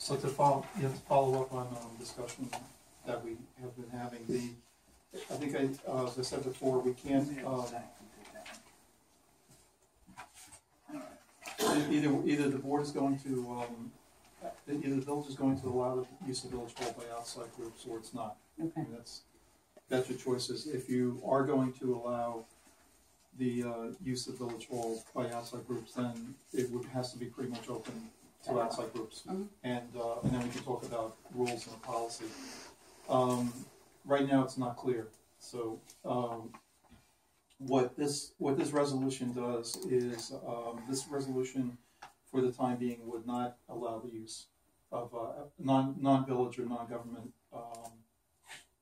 So to follow up on discussion that we have been having, I think as I said before, we can't either the board is going to either the village is going to allow the use of village hall by outside groups, or it's not. Okay. I mean, that's your choices. If you are going to allow the use of village hall by outside groups, then it has to be pretty much open to outside groups, and then we can talk about rules and policy. Right now, it's not clear. So what this resolution does is this resolution, for the time being, would not allow the use of non-village or non-government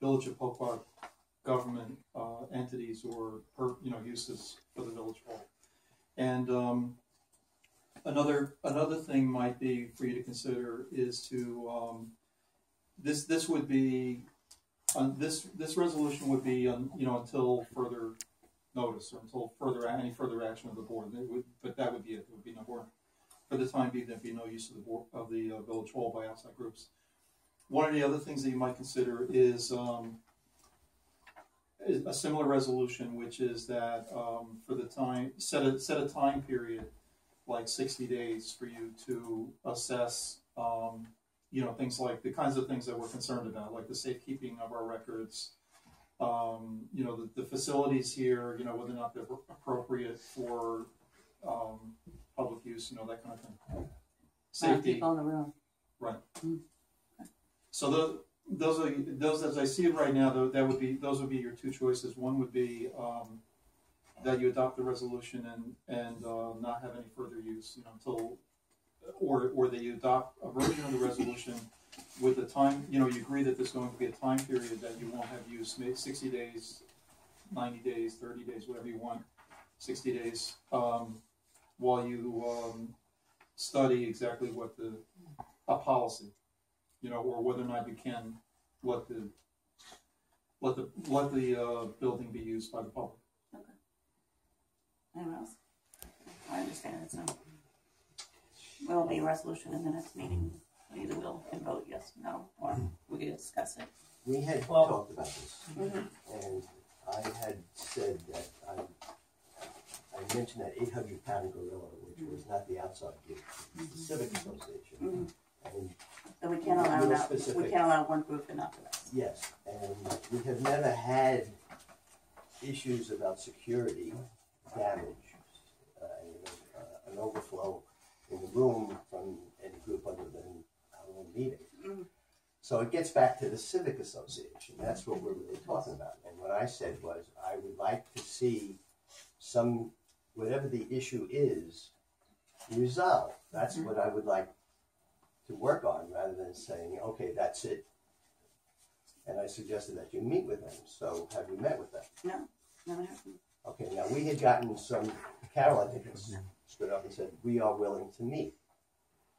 village of Poquott government entities or uses for the village hall. And another thing might be for you to consider is to this would be this resolution would be until further notice or until any further action of the board. But that would be it. It would be no more. For the time being, there'd be no use of the village hall by outside groups. One of the other things that you might consider is a similar resolution, which is that for the time set a time period, like 60 days, for you to assess things like the kinds of things that we're concerned about, like the safekeeping of our records, the facilities here, whether or not they're appropriate for public use, that kind of thing. Safety. People in the room. Right. Mm-hmm. So those as I see it right now, those would be your two choices. One would be that you adopt the resolution and not have any further use, until, or that you adopt a version of the resolution with the time. You agree that there's going to be a time period that you won't have use, maybe 60 days, 90 days, 30 days, whatever you want, 60 days, while you study exactly what a policy, or whether or not you can let the building be used by the public. Okay. Anyone else? I understand it. So will be a resolution in the next meeting. Either we'll can vote yes, no, or we can discuss it. We had talked about this, and I had said that I mentioned that 800-pound gorilla, which was not the outside group, it was the Civic Association. And so we can't allow one group and not the rest. Yes, and we have never had issues about security, damage, an overflow in the room from any group other than our own meeting. So it gets back to the Civic Association. That's what we're really talking about. And what I said was I would like to see whatever the issue is, resolved. That's what I would like to work on, rather than saying, okay, that's it. And I suggested that you meet with them. So have you met with them? No, I haven't. Okay, now we had gotten Carol, I think, stood up and said, we are willing to meet.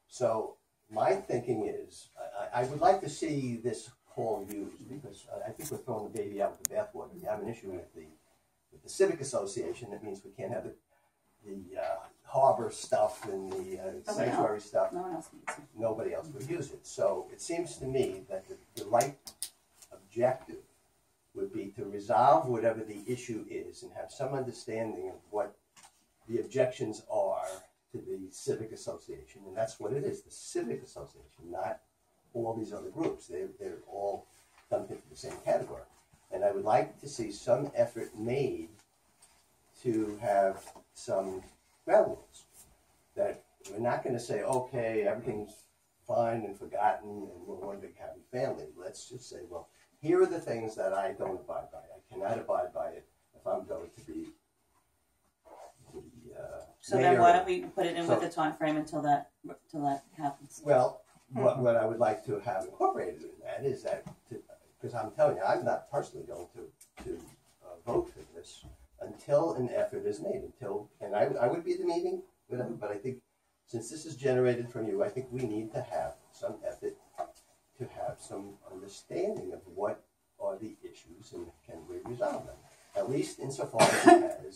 So my thinking is, I would like to see this hall used, because I think we're throwing the baby out with the bathwater. We have an issue with the Civic Association. That means we can't have the harbor stuff and the sanctuary stuff. No one else needs it. Nobody else would use it. So it seems to me that the right objective would be to resolve whatever the issue is and have some understanding of what the objections are to the Civic Association. And that's what it is, the Civic Association, not all these other groups. They're all dumped into the same category. And I would like to see some effort made to have some ground rules. That we're not going to say, okay, everything's fine and forgotten and we're one big happy family. Let's just say, well, here are the things that I don't abide by. I cannot abide by it if I'm going to be the So mayor. then why don't we put it in with the time frame until that happens? Well, what I would like to have incorporated in that is that, because I'm telling you, I'm not personally going to vote for this until an effort is made. And I would be at the meeting with them, but I think since this is generated from you, I think we need to have some effort to have some understanding of what are the issues and can we resolve them. At least insofar as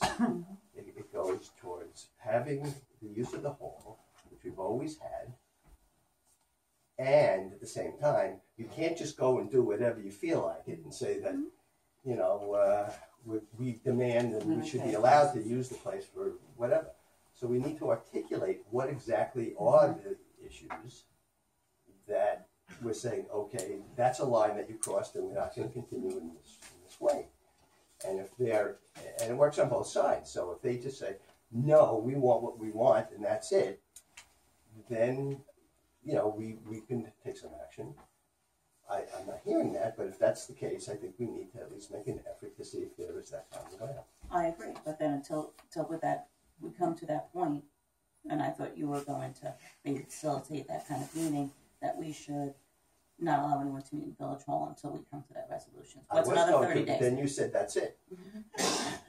it goes towards having the use of the hall, which we've always had, And at the same time, you can't just go and do whatever you feel like it and say that, you know, we demand and we should be allowed to use the place for whatever. So we need to articulate what exactly are the issues that we're saying, okay, that's a line that you crossed and we're not going to continue in this way. And if they're, and it works on both sides. So if they just say, no, we want what we want and that's it, then, you know, we can take some action. I'm not hearing that, but if that's the case, I think we need to at least make an effort to see if there is that common ground. I agree, but then until with that, we come to that point, and I thought you were going to maybe facilitate that kind of meeting, that we should not allow anyone to meet in Village Hall until we come to that resolution. What's another 30 days? Then you said that's it.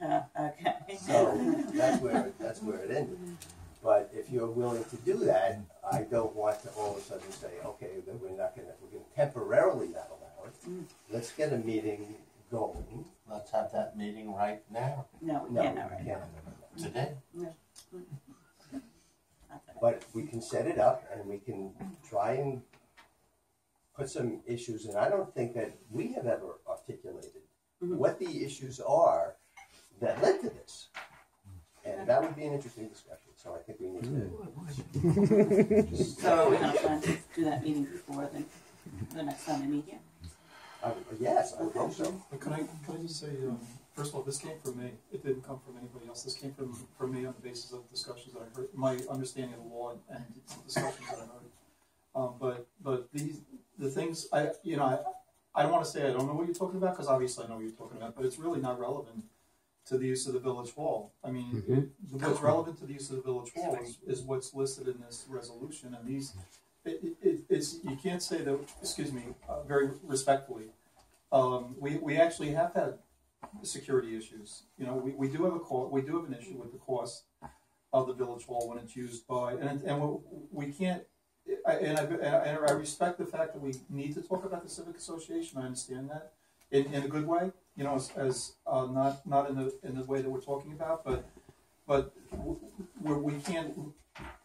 Okay. So that's where it ended. But if you're willing to do that, I don't want to all of a sudden say, okay, then we're gonna temporarily not allow it. Let's get a meeting going. Let's have that meeting right now, No, we No, can't we have it. can't. today. No. But we can set it up and we can try and put some issues in. I don't think that we have ever articulated what the issues are that led to this. And that would be an interesting discussion. So I think we need to. So are we not trying to do that meeting before the next time we meet here? Yes, I hope so. But can I just say, first of all, this came from me. It didn't come from anybody else. This came from me on the basis of discussions that I heard, my understanding of the law and discussions that I heard. But the things I don't want to say I don't know what you're talking about, because obviously I know what you're talking about, but it's really not relevant to the use of the village hall. I mean, what's relevant to the use of the village hall is what's listed in this resolution, and these. It's you can't say that. Excuse me, very respectfully. We actually have had security issues. You know, we do have an issue with the cost of the village hall when it's used by and we can't. I respect the fact that we need to talk about the Civic Association. I understand that in a good way. You know, as not in the way that we're talking about, but we can't.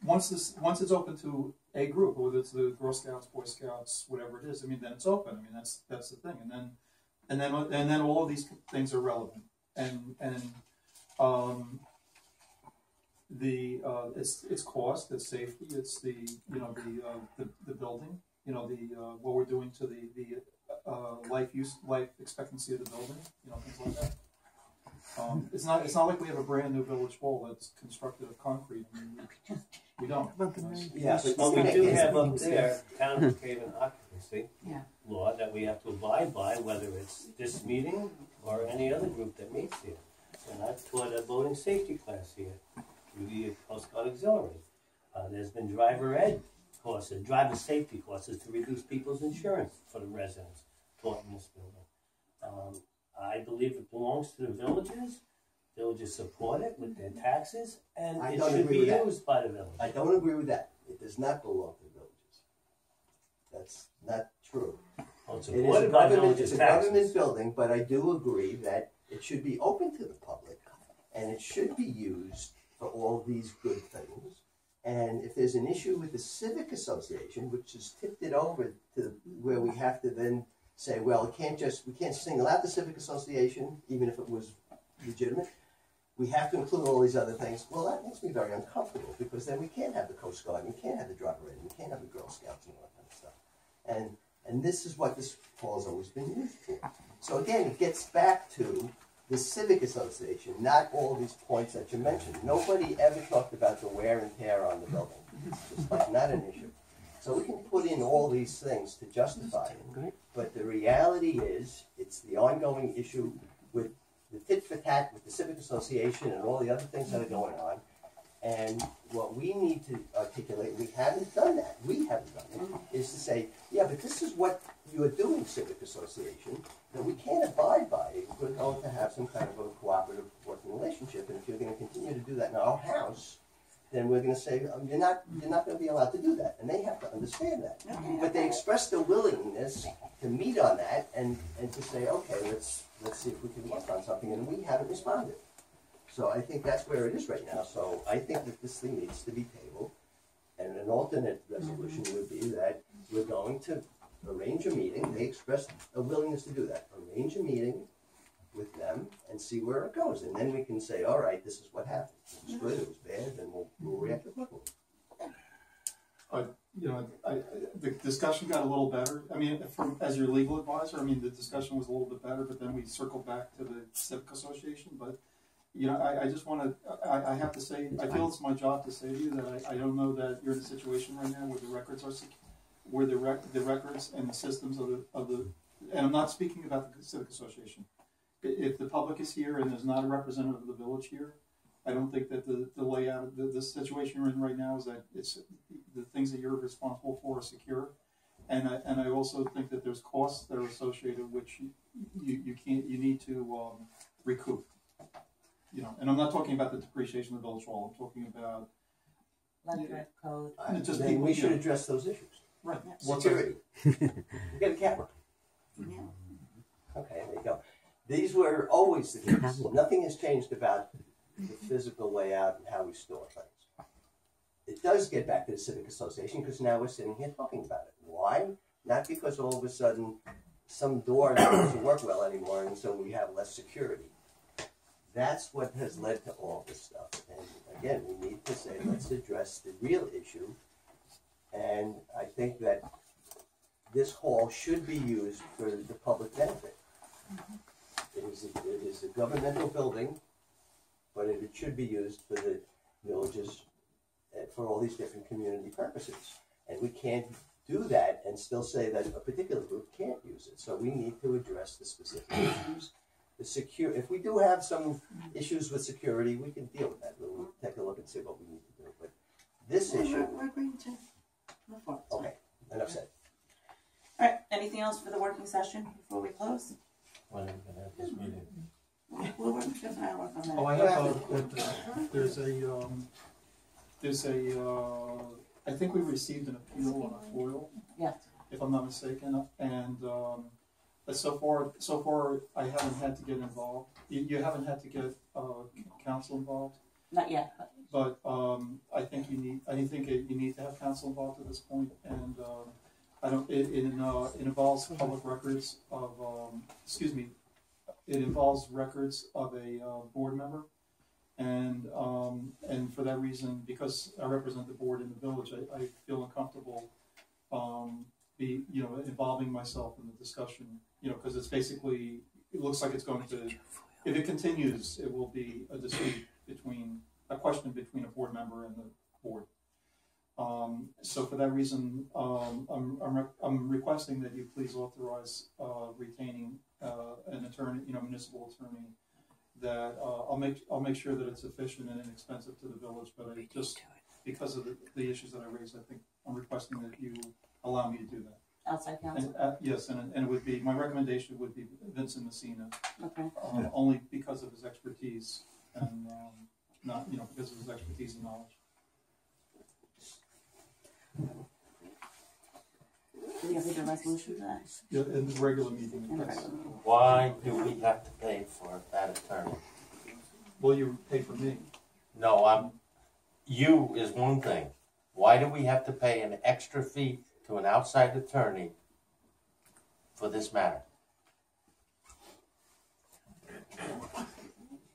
Once it's open to a group, whether it's the Girl Scouts, Boy Scouts, whatever it is, I mean, then it's open. I mean, that's the thing, and then all of these things are relevant, it's cost, it's safety, it's the building, you know, what we're doing to the life expectancy of the building, you know, things like that. It's not like we have a brand new village hall that's constructed of concrete. I mean, we don't. Yeah, But we do have up there town of Haven occupancy law that we have to abide by, whether it's this meeting or any other group that meets here. And I've taught a voting safety class here through the Coast Guard Auxiliary. There's been driver ed courses, driver safety courses to reduce people's insurance for the residents taught in this building. I believe it belongs to the villages. Villages support it with their taxes, and it should be used by the village. I don't agree with that. It does not belong to the villages. That's not true. Well, it's It is supported by villages' a taxes. government building, but I do agree that it should be open to the public, and it should be used for all these good things. And if there's an issue with the Civic Association, which has tipped it over to where we have to then say, well, we can't single out the Civic Association, even if it was legitimate. We have to include all these other things. Well, that makes me very uncomfortable, because then we can't have the Coast Guard, we can't have the driver ed, we can't have the Girl Scouts and all that kind of stuff. And this is what this hall has always been used for. So again, it gets back to the Civic Association, not all these points that you mentioned. Nobody ever talked about the wear and tear on the building. It's just like not an issue. So we can put in all these things to justify it. But the reality is, it's the ongoing issue with the tit for tat with the Civic Association and all the other things that are going on. And what we need to articulate, we haven't done that, is to say, yeah, but this is what you're doing, Civic Association, that we can't abide by if we're going to have some kind of a cooperative working relationship. And if you're going to continue to do that in our house, then we're going to say, you're not going to be allowed to do that. And they have to understand that. But they express their willingness to meet on that and to say, okay, let's see if we can work on something. And we haven't responded. So I think that's where it is right now. So I think that this thing needs to be tabled. And an alternate resolution would be that we're going to arrange a meeting. They expressed a willingness to do that. Arrange a meeting with them and see where it goes. And then we can say, all right, this is what happened. It was good, it was bad, and we'll react accordingly. The discussion got a little better. I mean, as your legal advisor, I mean, the discussion was a little bit better, but then we circled back to the Civic Association. But, I just want to, I have to say, I feel it's my job to say to you that I don't know that you're in a situation right now where the records are where the records and the systems of the, and I'm not speaking about the Civic Association. If the public is here and there's not a representative of the village here, I don't think that the layout, the situation you're in right now is that it's the things that you're responsible for are secure, and I also think that there's costs that are associated which you need to recoup. And I'm not talking about the depreciation of the village hall. I'm talking about Electric code. Then we should address those issues. Right. Security. You get a camera. Yeah. Okay, there you go. These were always the case. Nothing has changed about the physical layout and how we store things. It does get back to the Civic Association because now we're sitting here talking about it. Why? Not because all of a sudden some door doesn't work well anymore and so we have less security. That's what has led to all this stuff. And again, we need to say, let's address the real issue. And I think that this hall should be used for the public benefit. It is a governmental building, but it should be used for the villages, for all these different community purposes. And we can't do that and still say that a particular group can't use it. So we need to address the specific issues. If we do have some issues with security, we can deal with that. We'll take a look and see what we need to do. But this issue... We're agreeing to move forward. Okay, enough said. All right, anything else for the working session before we close? When are we gonna have this meeting? We'll work, Jeff and I will work on that. Oh, I have I think we received an appeal on a FOIL, Yeah. if I'm not mistaken, and so far I haven't had to get involved. You haven't had to get council involved, Not yet, but but I think you need to have council involved at this point, and it involves public records of it involves records of a board member, and for that reason, because I represent the board in the village, I feel uncomfortable involving myself in the discussion, because it's basically, it looks like it's going to, if it continues, it will be a dispute a question between a board member and the board. So for that reason, I'm requesting that you please authorize retaining an attorney, municipal attorney. That I'll make sure that it's efficient and inexpensive to the village. But I just, because of the issues that I raised, I think I'm requesting that you allow me to do that. outside counsel. And, yes, and it would be, my recommendation would be Vincent Messina, Okay. only because of his expertise and not because of his expertise and knowledge. Do we have to do a resolution for that? Yeah, in the regular meeting. In the Yes. regular meeting. Why do we have to pay for that attorney? Well, you pay for me. No, you is one thing. Why do we have to pay an extra fee to an outside attorney for this matter?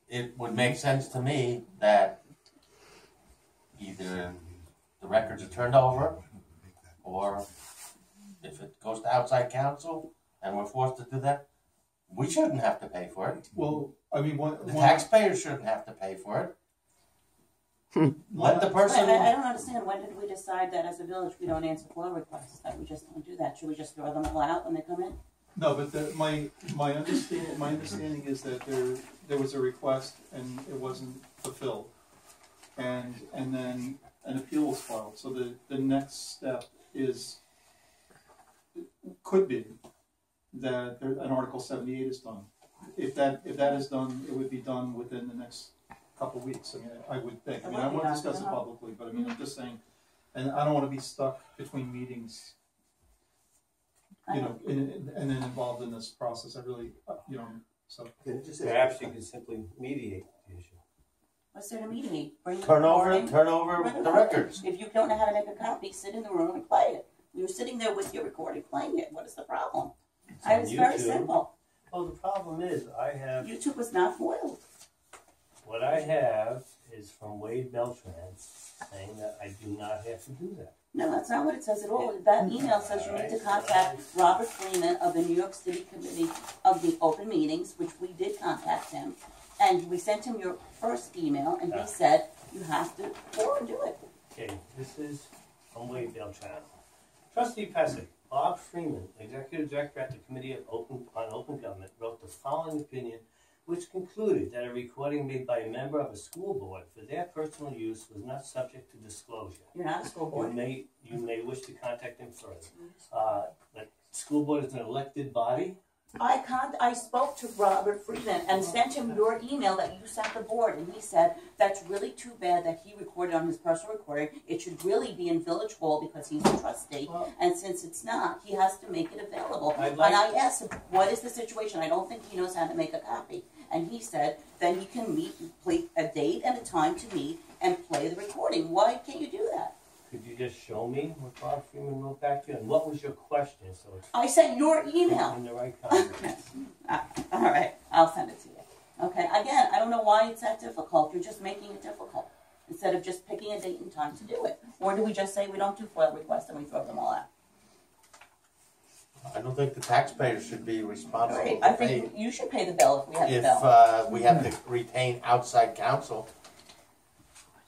It would make sense to me that either the records are turned over, or if it goes to outside counsel and we're forced to do that, we shouldn't have to pay for it. Well, I mean, The taxpayers shouldn't have to pay for it. Let the person. I don't understand. When did we decide that as a village we don't answer FOIL requests? That we just don't do that? Should we just throw them all out when they come in? No, but my understanding is that there was a request and it wasn't fulfilled, and then an appeal was filed. So the next step could be that an Article 78 is done. If that is done, it would be done within the next couple of weeks. I mean, I would think. I mean, I won't discuss it publicly, but I mean, I'm just saying, and I don't want to be stuck between meetings, and then involved in this process. I really, so. Perhaps you could simply mediate the issue. What's there to mediate? Bring the Turn over recording, the records. If you don't know how to make a copy, sit in the room and play it. You're sitting there with your recording playing it. What is the problem? It's I on was very YouTube. simple. Well, the problem is, I have, YouTube was not foiled. what I have is from Wade Beltran saying that I do not have to do that. No, that's not what it says at all. That email says you need to contact Robert Freeman of the New York City Committee of the Open Meetings, which we did contact him. And we sent him your first email, and he said you have to do it. Okay, this is from Wade Beltran. Trustee Pesic, Bob Freeman, Executive Director at the Committee on Open Government, wrote the following opinion, which concluded that a recording made by a member of a school board for their personal use was not subject to disclosure. You're not a school board. You may wish to contact him further. The school board is an elected body. I spoke to Robert Freeman and sent him your email that you sent the board, and he said that's really too bad that he recorded on his personal recording. It should really be in Village Hall because he's a trustee, and since it's not, he has to make it available. And I asked him, what is the situation? I don't think he knows how to make a copy. And he said then he can play a date and a time to meet and play the recording. Why can't you do that? Could you just show me what Bob Freeman wrote back to you? And what was your question? So it's I sent your email. in the right context. All right, I'll send it to you. Okay, again, I don't know why it's that difficult. You're just making it difficult instead of just picking a date and time to do it. Or do we just say we don't do FOIL requests and we throw them all out? I don't think the taxpayers should be responsible Right, to I pay think you should pay the bill if we have the bill. if we have to retain outside counsel.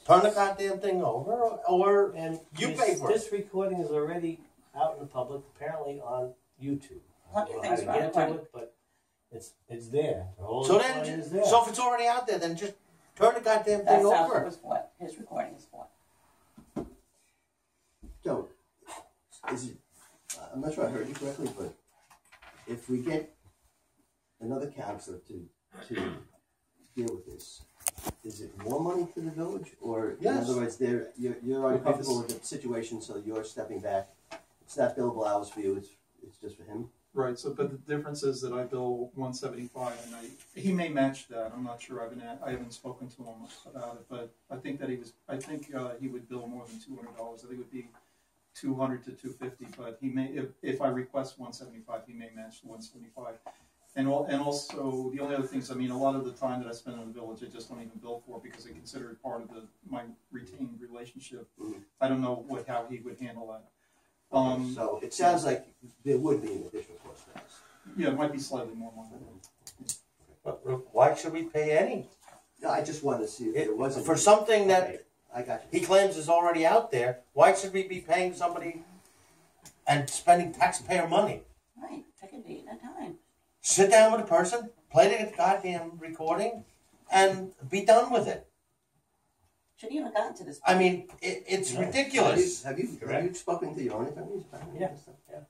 Turn the goddamn thing over, and you pay for it. This recording is already out in the public, apparently on YouTube. I Plenty don't of know how things to are on get the to it, but it's there. The whole So recording then, is there. so if it's already out there, then just turn the goddamn thing That's not what it over. was for. His recording is for. Joe, is it, I'm not sure I heard you correctly, but if we get another counselor to deal with this, is it more money for the village? Or in Yes. other words, you're uncomfortable with the situation, so you're stepping back. It's not billable hours for you, it's just for him? Right, so, but the difference is that I bill $175, and he may match that, I'm not sure, I haven't spoken to him about it, but I think that he would bill more than $200, I think it would be $200 to $250, but he may, if I request $175, he may match the $175. And also, the only other things, I mean, a lot of the time that I spend in the village, I just don't even bill for because I consider it part of my retained relationship. I don't know how he would handle that. So it sounds like there would be an additional cost to us. Yeah, it might be slightly more money. But why should we pay any? No, I just wanted to see if there wasn't. For something that I got you. he claims is already out there, why should we be paying somebody and spending taxpayer money? Right, pick a date and a time. Sit down with a person, play the goddamn recording, and be done with it. Shouldn't even have gotten to this I point. mean, it's ridiculous. Have you spoken to your own attorneys about it? Yeah.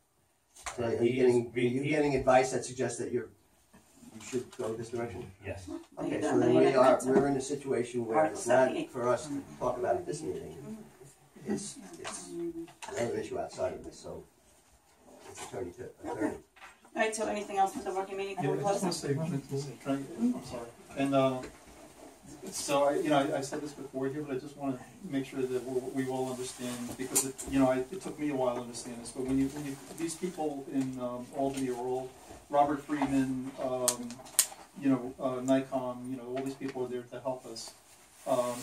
So are you getting advice that suggests that you should go this direction? Yes. Okay, so then we're in a situation where it's not for us to talk about at this meeting. It's another issue outside of this, so it's attorney to attorney. All right, so anything else with the working meeting? Yeah, I just want to say, I'm sorry. And so I said this before here, but I just want to make sure that we all understand because it took me a while to understand this. But when these people in Albany are all Robert Freeman, Nikon, all these people are there to help us,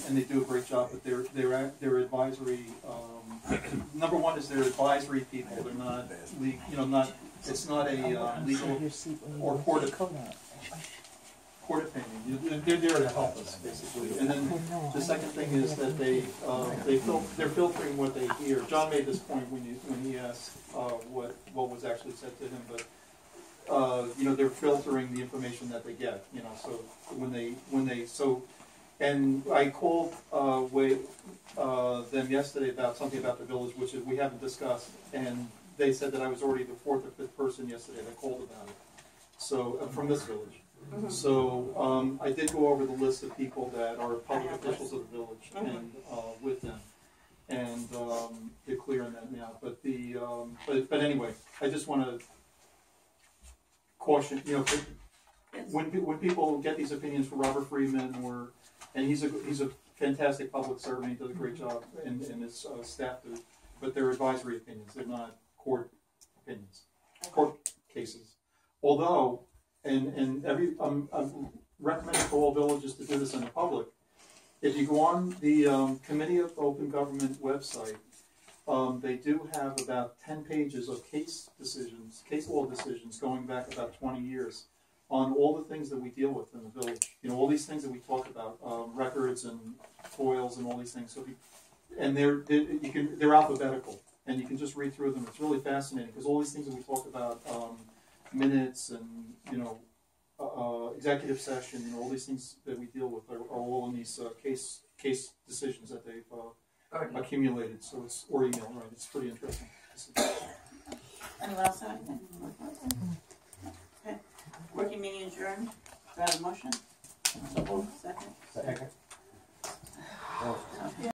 and they do a great job. But they're advisory. Number one is they're advisory people. They're not it's not a legal or court opinion. They're there to help us, basically. And then the second thing is that they're filtering what they hear. John made this point when he asked what was actually said to him, but they're filtering the information that they get. So and I called them yesterday about something about the village, which we haven't discussed, and they said that I was already the fourth or fifth person yesterday that called about it. So from this village. Mm-hmm. So I did go over the list of people that are public officials of the village and with them, and they're clear on that now. But but anyway, I just want to caution. When people get these opinions from Robert Freeman, and he's a fantastic public servant. He does a great job, and his staff do. but they're advisory opinions. They're not court opinions, court cases. Although, and I'm recommending for all villages to do this in the public. If you go on the Committee of Open Government website, they do have about 10 pages of case law decisions going back about 20 years on all the things that we deal with in the village. You know, all these things that we talk about, records and foils and all these things. So, they're alphabetical, and you can just read through them. It's really fascinating because all these things that we talk about, minutes and executive session, all these things that we deal with are all in these case decisions that they've accumulated. So it's or email, right? It's pretty interesting. Anyone else have anything? Okay. Working meeting adjourned. Do I have a motion? Second. Second.